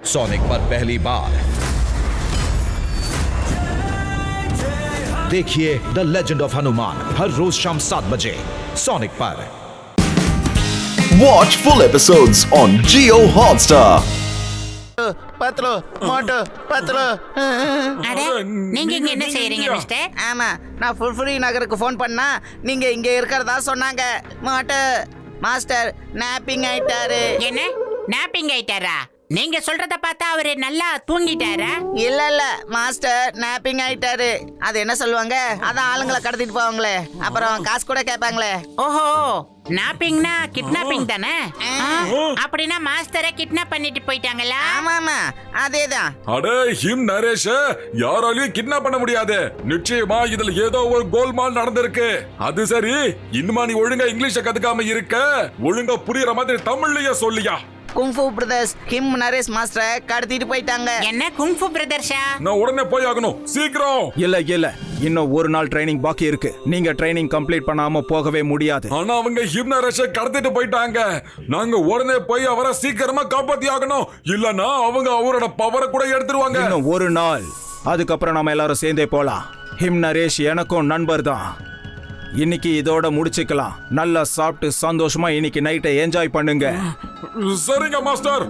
Sonic पर पहली बार देखिए द लेजेंड ऑफ हनुमान हर रोज शाम 7 बजे सोनिक पर। Watch full episodes on Jio Hotstar. Badr மோட்டு பத்ரு. அட நீங்க இங்க என்ன செய்றீங்க மிஸ்டர்? ஆமா, நான் ஃபுல்ஃபுரி நகருக்கு ஃபோன் பண்ணா நீங்க இங்க இருக்கறதா சொன்னாங்க. மோட்டு மாஸ்டர் நாப்பிங் ஆயிட்டாரு. என்ன நாப்பிங் ஆயிட்டாரா? நீங்க சொல்றத பார்த்தா அவரு நல்லா தூங்கிட்டாரா? இல்ல மாஸ்டர் நாப்பிங் ஆயிட்டாரு. அது என்ன சொல்லுவாங்க, அதான் ஆளுங்களை கடத்திட்டு போவாங்களே, அப்புறம் காசு கூட கேட்பாங்களே. ஓஹோ, நாப்பிங்னா கிட்னாப்பிங் தானே? அப்படின்னா மாஸ்டரை கிட்னாப் பண்ணிட்டு போயிட்டாங்களா? ஆமா அதேதான். அடே ஹிம் நரேஷ், யாராலையும் கிட்னாப் பண்ண முடியாது. நிச்சயமா இதுல ஏதோ ஒரு கோல்மால் நடந்திருக்கு. அது சரி, இன்னுமா நீ ஒழுங்கா இங்கிலீஷ கத்துக்காம இருக்க? ஒழுங்கா புரியுற மாதிரி தமிழ்லயே சொல்லியா? குங்ஃபு பிரதர்ஸ் ஹிம் நரேஷ் மாஸ்டரை கடத்திட்டு போயிட்டாங்க. என்ன குங்ஃபு பிரதர்ஸா? நான் உடனே போய் ஆகணும், சீக்கிரம். இல்ல இன்னும் ஒரு நாள் ட்ரைனிங் பாக்கி இருக்கு. நீங்க ட்ரைனிங் கம்ப்ளீட் பண்ணாம போகவே முடியாது. ஆனா அவங்க ஹிம் நரேஷை கடத்திட்டு போயிட்டாங்க. நாங்க உடனே போய் அவரை சீக்கிரமா காப்பாத்தி ஆகணும். இல்லனா அவங்க அவரோட பவரை கூட எடுத்துருவாங்க. இன்னும் ஒரு நாள், அதுக்கப்புறம் நாம எல்லாரும் சேர்ந்தே போலாம். ஹிம் நரேஷ் எனக்கும் நண்பர் தான். இன்னைக்கு இதோட முடிச்சுக்கலாம். நல்லா சாப்பிட்டு சந்தோஷமா இன்னைக்கு நைட்டை என்ஜாய் பண்ணுங்க. சரிங்க மாஸ்டர்.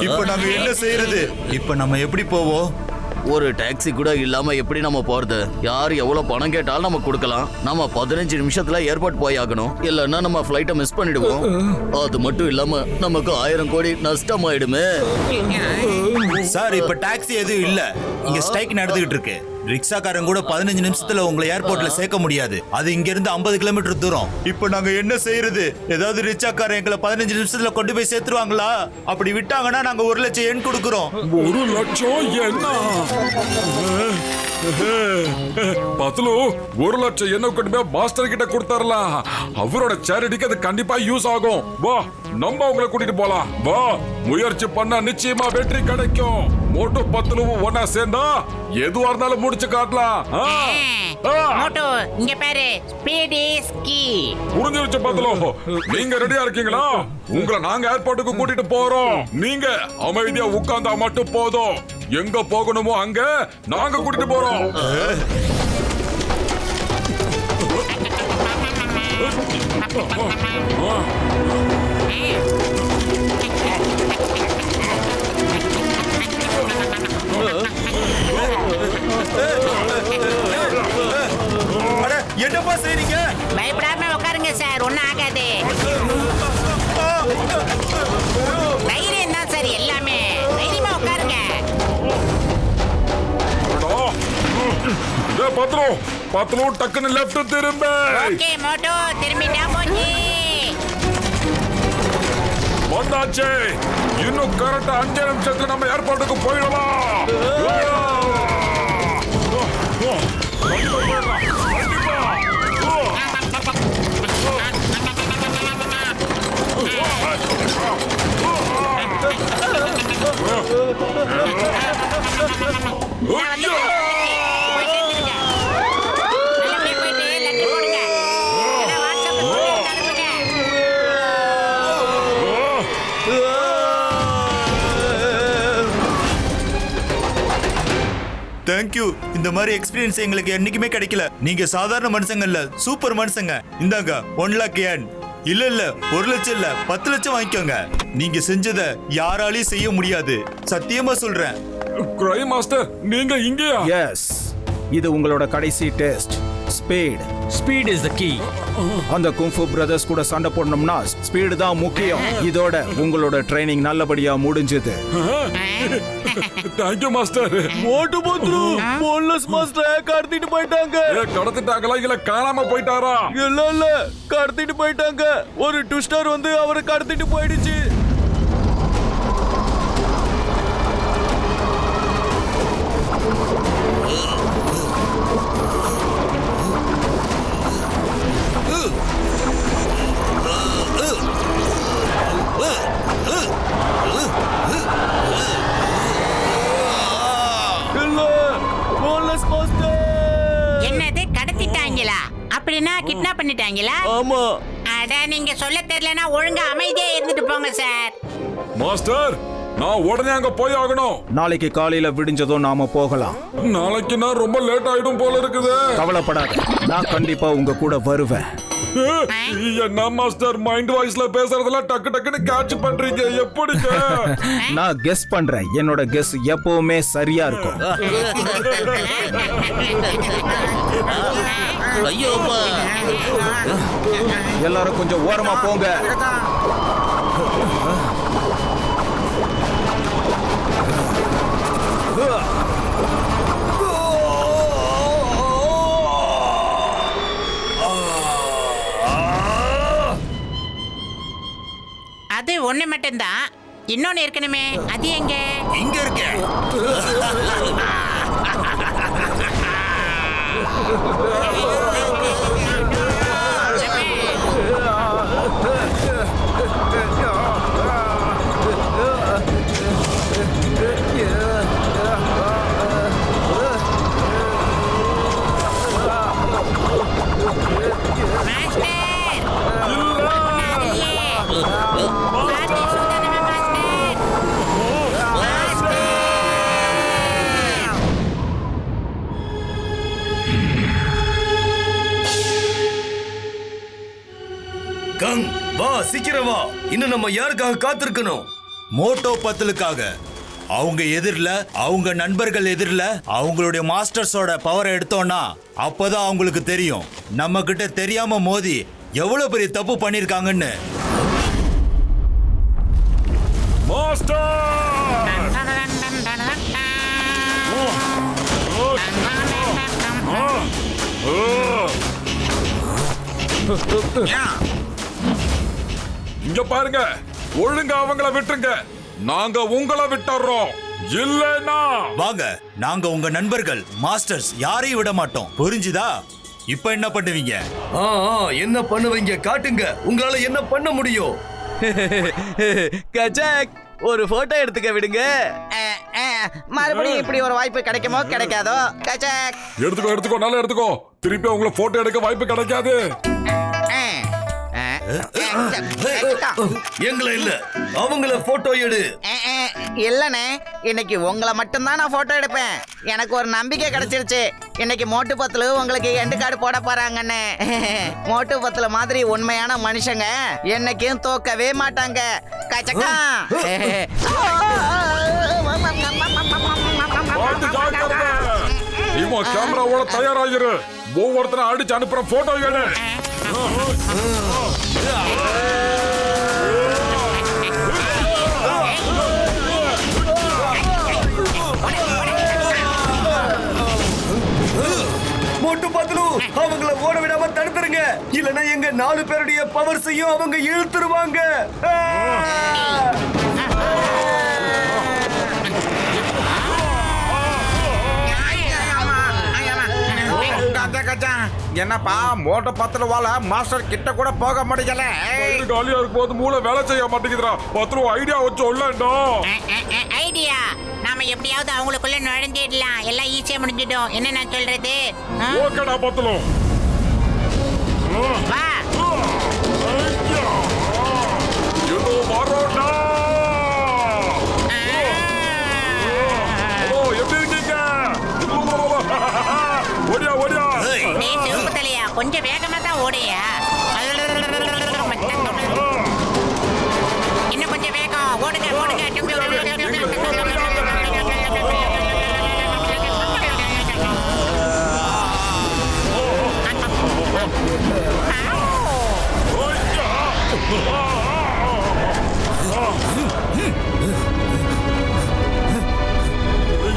இப்ப நாங்க என்ன செய்யறது? இப்ப நம்ம எப்படி போவோம்? ஒரு டாக்ஸி கூட இல்லாம எப்படி நம்ம போறது? யார் எவ்வளவு பணம் கேட்டாலும் நம்ம கொடுக்கலாம். நம்ம 15 நிமிஷத்துல ஏர்போர்ட் போய் ஆகணும். இல்லன்னா நம்ம ஃபிளைட்டை மிஸ் பண்ணிடுவோம். அது மட்டும் இல்லாம நமக்கு 1000 கோடி நஷ்டம் ஆயிடுமே. சார், இப்ப டாக்ஸி எதுவும் இல்ல. இங்க ஸ்ட்ரைக் நடந்துகிட்டு இருக்கு. ரிக்ஷாக்காரன் கூட 15 நிமிஷத்துல உங்களை ஏர்போர்ட்ல சேர்க்க முடியாது. அது இங்க இருந்து 50 கிலோமீட்டர் தூரம். இப்ப நாங்க என்ன செய்யறது? ஏதாவது ரிக்ஷாக்காரன் எங்களை 15 நிமிஷத்துல கொண்டு போய் சேர்த்துருவாங்களா? அப்படி விட்டாங்கன்னா நாங்க 1 லட்சம் எண் கொடுக்குறோம். 1 லட்சம் என்ன? பத்லு, 1 லட்சம் என்ன கொண்டு போய் மாஸ்டர் கிட்ட கொடுத்தரலாம். அவரோட சேரிட்டிக்கு அது கண்டிப்பா யூஸ் ஆகும். வா, நம்ம உங்களை கூட்டிட்டு போலாம். வா, முயற்சி பண்ணா நிச்சயமா வெற்றி கிடைக்கும். மோட்டோ பத்லுவும் ஒன்னா சேர்ந்தா எதுவா இருந்தாலும் முடிச்சு காட்டலாம். மோட்டோ இங்க பாரு, ஸ்பீட் இஸ் கீ. புரிஞ்சிருச்சு பத்லு. நீங்க ரெடியா இருக்கீங்களா? உங்களை நாங்க ஏர்போர்ட்டுக்கு கூட்டிட்டு போறோம். நீங்க அமைதியா உட்கார்ந்தா மட்டும் போதும். எங்க போகணுமோ அங்க நாங்க கூட்டிட்டு போறோம். என்னப்பா செய்றீங்க? பயப்படாம உட்காருங்க சார், ஒண்ணும் ஆகாது. தைரியம் தான் சார் எல்லாமே. தைரியமா உட்காருங்க. பத்லு டக்குன்னு லெஃப்ட் திரும்ப. ஓகே மோட்டோ, திரும்பிட்டா போச்சு. வந்தாச்சு. இன்னும் கரெக்டா 5 நிமிஷத்துல நம்ம ஏர்போர்ட்டுக்கு போயிடலாம். தேங்க்யூ. இந்த மாதிரி எக்ஸ்பீரியன்ஸ் எங்களுக்கு என்னைக்குமே கிடைக்கல. நீங்க சாதாரண மனுஷங்க இல்ல, சூப்பர் மனுஷங்க. இந்தாங்க 1 லாக் yen. இல்ல 1 லட்சம் இல்ல, 10 லட்சம் வாங்கிக்கோங்க. நீங்க செஞ்சத யாராலையும் செய்ய முடியாது, சத்தியமா சொல்றேன். கிரை மாஸ்டர், நீங்க இங்கயா? எஸ், இது உங்களோட கடைசி test. Speed is the key. அந்த குங்ஃபு பிரதர்ஸ் கூட சண்டை போடணும்னா ஸ்பீடு தான் முக்கியம். இதோட உங்களோட ட்ரைனிங் நல்லபடியா முடிஞ்சது. Thank you master. Motu Patlu, boneless மாஸ்டரை கடத்திட்டு போயிட்டாங்க. கடத்திட்டாங்களா இல்ல காணாம போயிட்டாரா? இல்ல கடத்திட்டு போயிட்டாங்க. ஒரு ட்விஸ்டர் வந்து அவரை கடத்திட்டு போயிடுச்சு. என்னது கடத்திட்டாங்களா? அப்படின்னா கிட்னாப் பண்ணிட்டாங்களா? ஆமா. அட சார் நீங்க சொல்ல தெரியலனா ஒழுங்கா அமைதியா இருந்துட்டு போங்க சார். மாஸ்டர் நான் உடனே அங்க போய் ஆகணும். நாளைக்கு காலையில விடிஞ்சதும் நாம போகலாம். நாளைக்கு நான் ரொம்ப லேட் ஆயிடும் போல இருக்குது. கவலைப்படாத, நான் கண்டிப்பா உங்க கூட வருவேன். என்ன மாஸ்டர் மைண்ட் வாய்ஸ்ல பேசுறதெல்லாம் டக்கு டக்குன்னு கேட்ச் பண்றீங்க, எப்படிங்க? நான் கெஸ் பண்றேன், என்னோட கெஸ் எப்பவுமே சரியா இருக்கும். ஐயோப்பா, எல்லாரும் கொஞ்சம் ஓரமா போங்க. அது ஒண்ணு மட்டும்தான், இன்னொன்னு இருக்கணுமே, அது எங்க? இங்க இருக்க. கங் வா, சீக்கிரம் வா. இன்னும் நம்ம யாருக்காக காத்திருக்கணும்? மோட்டோ பத்தலுக்காக. அவங்க எதிரில, அவங்க நண்பர்கள் எதிரில அவங்களுடைய மாஸ்டர்ஸோட பவரை எடுத்தோம்னா அப்பதான் அவங்களுக்கு தெரியும் நம்ம கிட்ட தெரியாம மோதி எவ்வளவு பெரிய தப்பு பண்ணிருக்காங்கன்னு. இங்க பாருங்க, ஒழுங்கா அவங்கள விட்டுருங்க, நாங்க உங்களை விட்டுறோம். இல்லைன்னா வாங்க, நாங்க உங்க நண்பர்கள் மாஸ்டர்ஸ் யாரையும் விட மாட்டோம், புரிஞ்சுதா? இப்ப என்ன பண்ணுவீங்க? என்ன பண்ணுவீங்க காட்டுங்க, உங்களால என்ன பண்ண முடியும்? கஜாக், ஒரு போட்டோ எடுத்துக்க விடுங்க. மறுபடியும் இப்படி ஒரு வாய்ப்பு கிடைக்குமோ கிடைக்காதோ? கச்சக். எடுத்துக்கோ, நல்லா எடுத்துக்கோ. திருப்பி உங்களை போட்டோ எடுக்க வாய்ப்பு கிடைக்காது. எங்களை இல்ல, அவங்கள போட்டோ எடு. இல்லனே, இன்னைக்கு உங்களை மட்டும்தான் நான் போட்டோ எடுப்பேன். எனக்கு ஒரு நம்பிக்கை கிடைச்சிருச்சு. இன்னைக்கு மோட்டு பத்துல உங்களுக்கு எண்டு கார்டு போட போறாங்கன்னு. மோட்டு பத்துல மாதிரி உண்மையான மனுஷங்க என்னைக்கும் தோக்கவே மாட்டாங்க. கச்சக்கா. இவன் கேமராவோட தயாராகிரு. ஒவ்வொருத்தரும் அடிச்சு அனுப்புற போட்டோ எடு. மோட்டு பத்லு, அவங்கள ஓட விடாம தடுத்துருங்க, இல்லனா எங்க 4 பேருடைய பவர்ஸையும் அவங்க இழுத்துருவாங்க. என்னப்பா மோட்டோ பத்தலவால மாஸ்டர் கிட்ட கூட போக முடியல. காலியா இருக்கும் போது மூளை வேலை செய்ய மாட்டேங்குதுடா. பத்து ஐடியா வச்சு உள்ளடா. ஐடியா, நாம எப்படியாவது அவங்களுக்குள்ள நுழைஞ்சிடலாம். எல்லாம் ஈஸியா முடிஞ்சிடும். என்ன நான் சொல்றது? ஓகேடா பத்தலு, வா. இதோ வரோடா. ஓ, எப்படி இருக்கீங்க? ஓடியா ஓடியா. டேய் சிவப்பு தலையா, கொஞ்சம் வேகமா தான் ஓடையா. இன்னும் கொஞ்சம் வேகம் ஓடுங்க ஓடுங்க.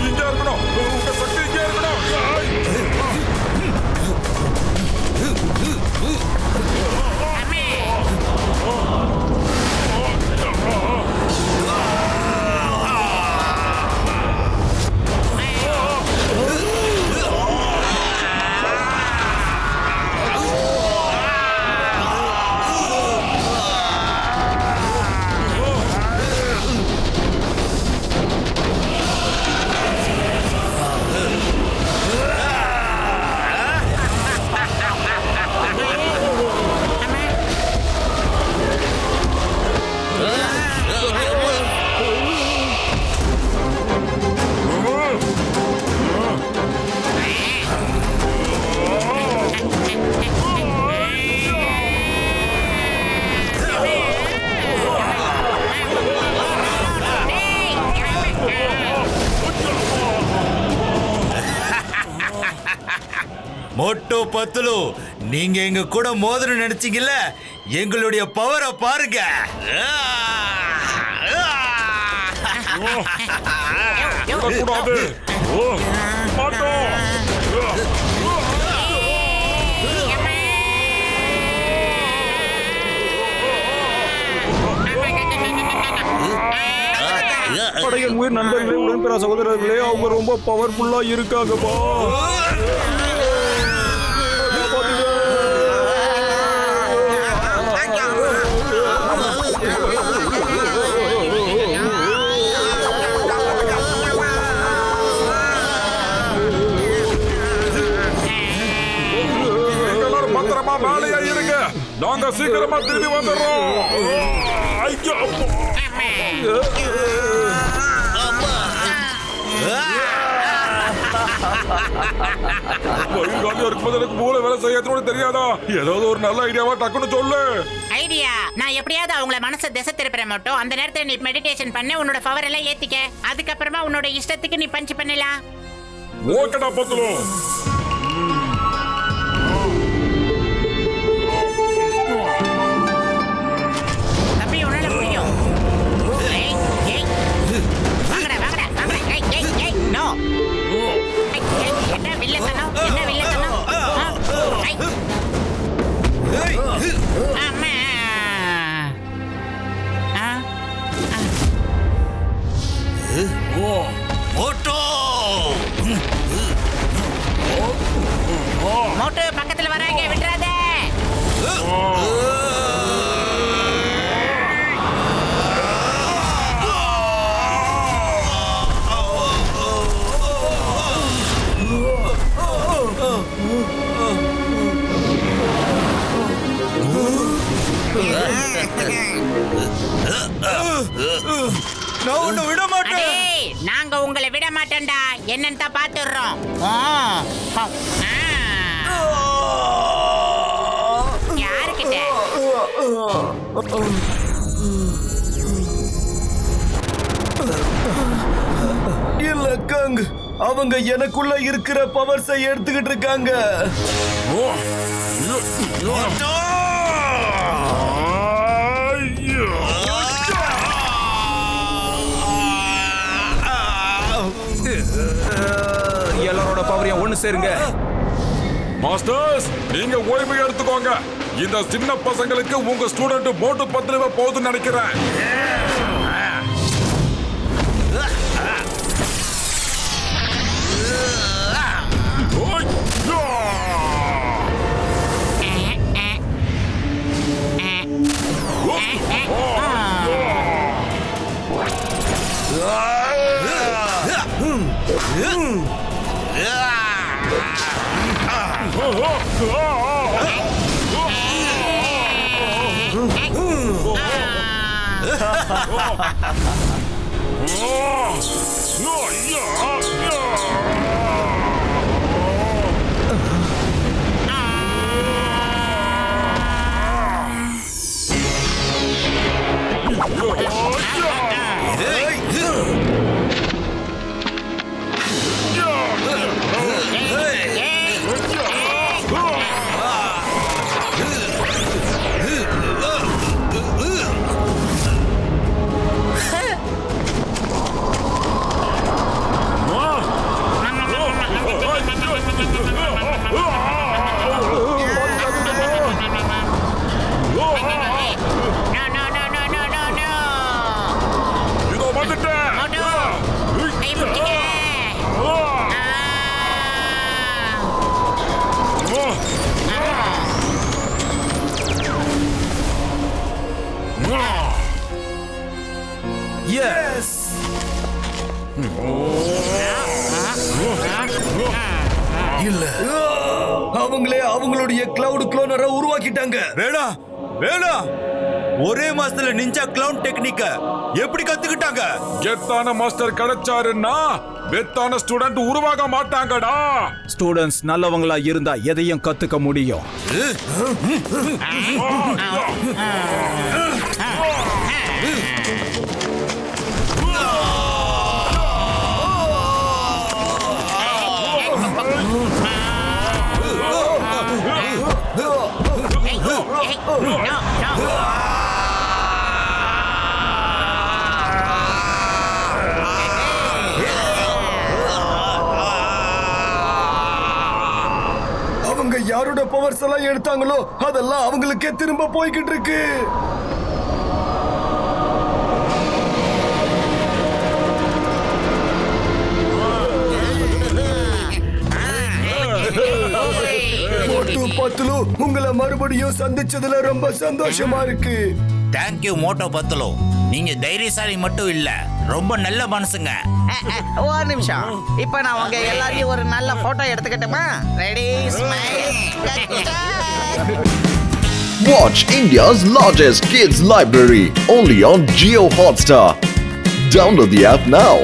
இங்க இருக்கணும், உங்க சக்தி இங்க இருக்கணும். மோட்டோ பத்லு, நீங்க எங்க கூட மோதணும் நினைச்சீங்கல்ல, எங்களுடைய பவரை பாருங்க. கூடாது. மாட்டோம். படையின் உயிர் நண்பர்களே, உடன்பிற சகோதரர்களே, அவங்க ரொம்ப பவர்ஃபுல்லா இருக்காங்கப்பா. எல்லாரும் பத்திரமா வேலையா இருங்க. நாங்க சீக்கிரமா திரும்பி வந்துடுறோம். ஐயோ, வயிறு இருக்கும்போது எனக்கு மூளை வேலை செய்யறது தெரியாதா? ஏதாவது ஒரு நல்ல ஐடியாவா டக்குன்னு சொல்லு. ஐடியா, நான் எப்படியாவது அவங்கள மனசை திசை திருப்புற மட்டும் அந்த நேரத்துல நீ மெடிடேஷன் பண்ண, உன்னோட பவர் எல்லாம் ஏத்திக்க. அதுக்கப்புறமா உன்னோட இஷ்டத்துக்கு நீ பஞ்ச் பண்ணலாம். ஓகேடா பத்லு. தம்பி, உன்னால முடியும். ஏய், ஏய். வாங்கடா, வாங்கடா, வாங்கடா. ஏய், ஏய், ஏய், நோ. ஏய், ஏய், என்ன வில்லத்தனம்? என்ன வில்லத்தனம்? ஏய். அம்மா. மோட்டோ மோட்டு பக்கத்துல வராங்க, விட்டுறாத. நான் உன்னை விட மாட்டேன். அடே, நாங்க உங்களை விட மாட்டோம்டா. என்னன்னு தான் பாத்துறோம். யாருக்கிட்ட? இல்ல கங், அவங்க எனக்குள்ள இருக்கிற பவர்ஸை எடுத்துக்கிட்டு இருக்காங்க. எல்லாரோட பவரையும் ஒண்ணு சேருங்க. மாஸ்டர்ஸ், நீங்க ஓய்வு எடுத்துக்கோங்க. இந்த சின்ன பசங்களுக்கு உங்க ஸ்டூடெண்ட் மோட்டு பத்லுவை போதுன்னு நினைக்கிறேன். இல்ல, அவங்களே அவங்களுடைய கிளவுட் குளோனரை உருவாக்கிட்டாங்க. வேணாம் வேணாம், ஒரே மாசத்துல நிஞ்சா கிளவுன் டெக்னிக்க எப்படி கத்துக்கிட்டாங்க? கெத்தான மாஸ்டர் கிடைச்சாருன்னா வெத்தான ஸ்டூடெண்ட் உருவாக மாட்டாங்கடா. ஸ்டூடெண்ட்ஸ் நல்லவங்களா இருந்தா எதையும் கத்துக்க முடியும். யாரோட பவர்ஸ் எல்லாம் எடுத்தாங்களோ அதெல்லாம் அவங்களுக்கே திரும்ப போய்கிட்டு இருக்கு. மோட்டு பத்லு, உங்களை மறுபடியும் சந்திச்சதுல ரொம்ப சந்தோஷமா இருக்கு. தேங்க்யூ மோட்டோ பத்லு. நீங்க தைரியசாலி மட்டும் இல்ல, ரொம்ப நல்ல மனசுங்க. ஒரு நிமிஷம், இப்ப நான் உங்க எல்லாரையும் ஒரு நல்ல போட்டோ எடுத்துக்கிட்டுமா? Ready, smile. Watch India's largest kids library only on Jio Hotstar. Download the app now.